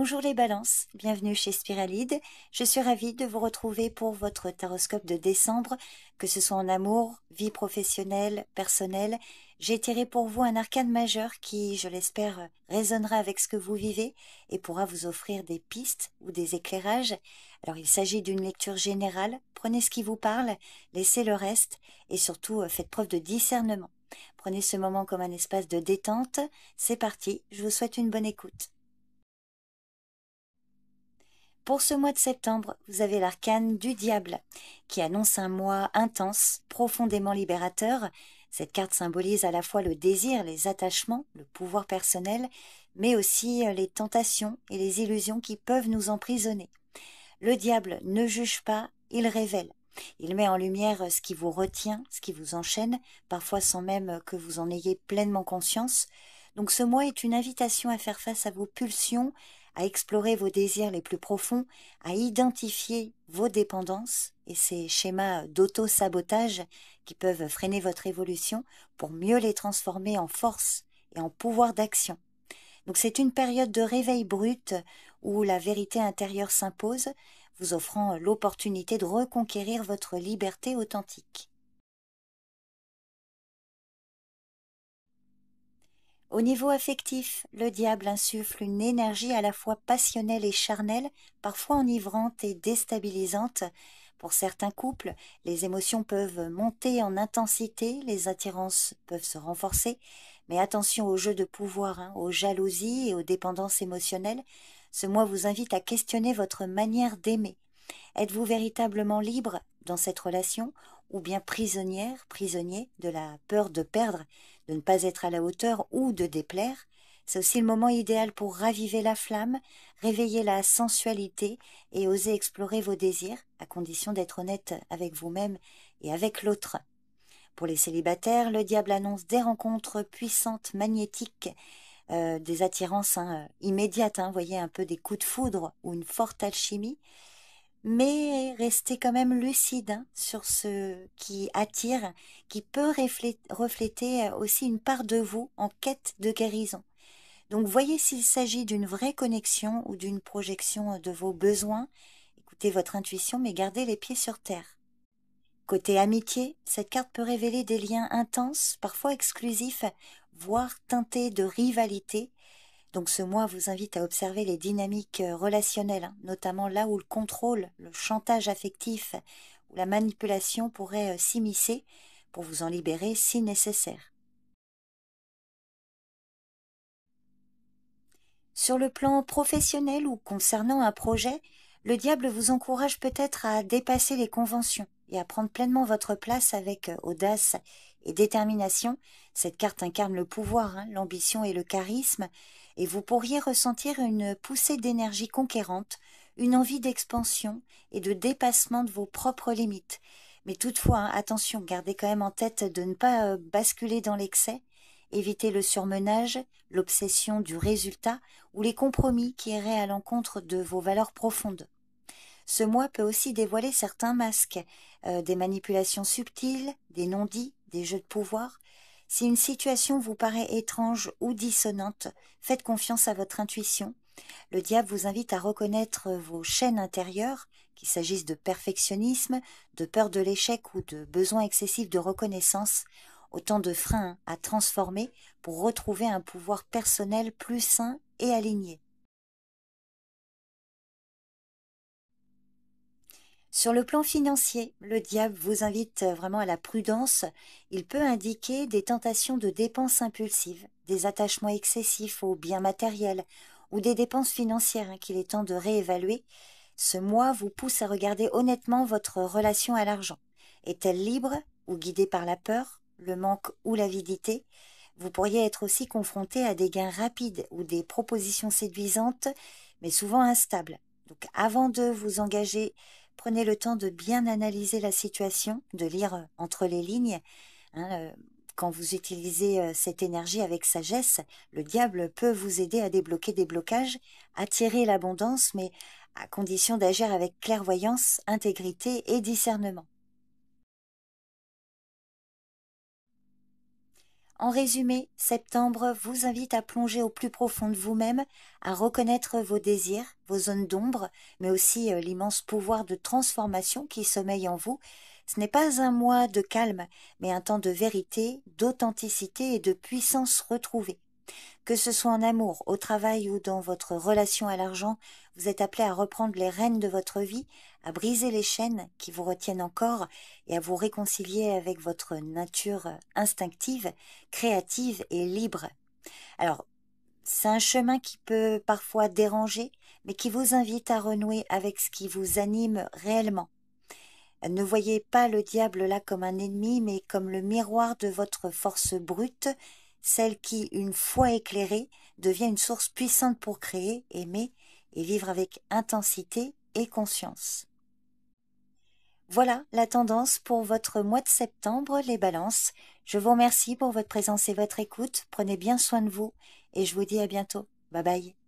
Bonjour les balances, bienvenue chez Spiralide. Je suis ravie de vous retrouver pour votre taroscope de décembre, que ce soit en amour, vie professionnelle, personnelle. J'ai tiré pour vous un arcane majeur qui, je l'espère, résonnera avec ce que vous vivez et pourra vous offrir des pistes ou des éclairages. Alors il s'agit d'une lecture générale, prenez ce qui vous parle, laissez le reste et surtout faites preuve de discernement. Prenez ce moment comme un espace de détente. C'est parti, je vous souhaite une bonne écoute. Pour ce mois de septembre, vous avez l'arcane du diable, qui annonce un mois intense, profondément libérateur. Cette carte symbolise à la fois le désir, les attachements, le pouvoir personnel, mais aussi les tentations et les illusions qui peuvent nous emprisonner. Le diable ne juge pas, il révèle. Il met en lumière ce qui vous retient, ce qui vous enchaîne, parfois sans même que vous en ayez pleinement conscience. Donc ce mois est une invitation à faire face à vos pulsions, à explorer vos désirs les plus profonds, à identifier vos dépendances et ces schémas d'auto-sabotage qui peuvent freiner votre évolution pour mieux les transformer en force et en pouvoir d'action. Donc c'est une période de réveil brut où la vérité intérieure s'impose, vous offrant l'opportunité de reconquérir votre liberté authentique. Au niveau affectif, le diable insuffle une énergie à la fois passionnelle et charnelle, parfois enivrante et déstabilisante. Pour certains couples, les émotions peuvent monter en intensité, les attirances peuvent se renforcer, mais attention aux jeux de pouvoir, aux jalousies et aux dépendances émotionnelles. Ce mois vous invite à questionner votre manière d'aimer. Êtes-vous véritablement libre dans cette relation ou bien prisonnière, prisonnier de la peur de perdre, de ne pas être à la hauteur ou de déplaire? C'est aussi le moment idéal pour raviver la flamme, réveiller la sensualité et oser explorer vos désirs, à condition d'être honnête avec vous-même et avec l'autre. Pour les célibataires, le diable annonce des rencontres puissantes, magnétiques, des attirances immédiates, voyez, un peu des coups de foudre ou une forte alchimie. Mais restez quand même lucide sur ce qui attire, qui peut refléter aussi une part de vous en quête de guérison. Donc voyez s'il s'agit d'une vraie connexion ou d'une projection de vos besoins. Écoutez votre intuition, mais gardez les pieds sur terre. Côté amitié, cette carte peut révéler des liens intenses, parfois exclusifs, voire teintés de rivalité. Donc ce mois vous invite à observer les dynamiques relationnelles, notamment là où le contrôle, le chantage affectif ou la manipulation pourraient s'immiscer pour vous en libérer si nécessaire. Sur le plan professionnel ou concernant un projet, le diable vous encourage peut-être à dépasser les conventions et à prendre pleinement votre place avec audace et détermination. Cette carte incarne le pouvoir, l'ambition et le charisme, et vous pourriez ressentir une poussée d'énergie conquérante, une envie d'expansion et de dépassement de vos propres limites. Mais toutefois, attention, gardez quand même en tête de ne pas basculer dans l'excès. Évitez le surmenage, l'obsession du résultat ou les compromis qui iraient à l'encontre de vos valeurs profondes. Ce mois peut aussi dévoiler certains masques, des manipulations subtiles, des non-dits, des jeux de pouvoir. Si une situation vous paraît étrange ou dissonante, faites confiance à votre intuition. Le diable vous invite à reconnaître vos chaînes intérieures, qu'il s'agisse de perfectionnisme, de peur de l'échec ou de besoin excessif de reconnaissance, autant de freins à transformer pour retrouver un pouvoir personnel plus sain et aligné. Sur le plan financier, le diable vous invite vraiment à la prudence. Il peut indiquer des tentations de dépenses impulsives, des attachements excessifs aux biens matériels ou des dépenses financières qu'il est temps de réévaluer. Ce mois vous pousse à regarder honnêtement votre relation à l'argent. Est-elle libre ou guidée par la peur, le manque ou l'avidité? Vous pourriez être aussi confronté à des gains rapides ou des propositions séduisantes, mais souvent instables. Donc avant de vous engager, prenez le temps de bien analyser la situation, de lire entre les lignes. Quand vous utilisez cette énergie avec sagesse, le diable peut vous aider à débloquer des blocages, attirer l'abondance, mais à condition d'agir avec clairvoyance, intégrité et discernement. En résumé, septembre vous invite à plonger au plus profond de vous-même, à reconnaître vos désirs, vos zones d'ombre, mais aussi l'immense pouvoir de transformation qui sommeille en vous. Ce n'est pas un mois de calme, mais un temps de vérité, d'authenticité et de puissance retrouvée. Que ce soit en amour, au travail ou dans votre relation à l'argent, vous êtes appelé à reprendre les rênes de votre vie, à briser les chaînes qui vous retiennent encore et à vous réconcilier avec votre nature instinctive, créative et libre. Alors, c'est un chemin qui peut parfois déranger, mais qui vous invite à renouer avec ce qui vous anime réellement. Ne voyez pas le diable là comme un ennemi, mais comme le miroir de votre force brute, celle qui, une fois éclairée, devient une source puissante pour créer, aimer et vivre avec intensité et conscience. Voilà la tendance pour votre mois de septembre, les balances. Je vous remercie pour votre présence et votre écoute. Prenez bien soin de vous et je vous dis à bientôt. Bye bye.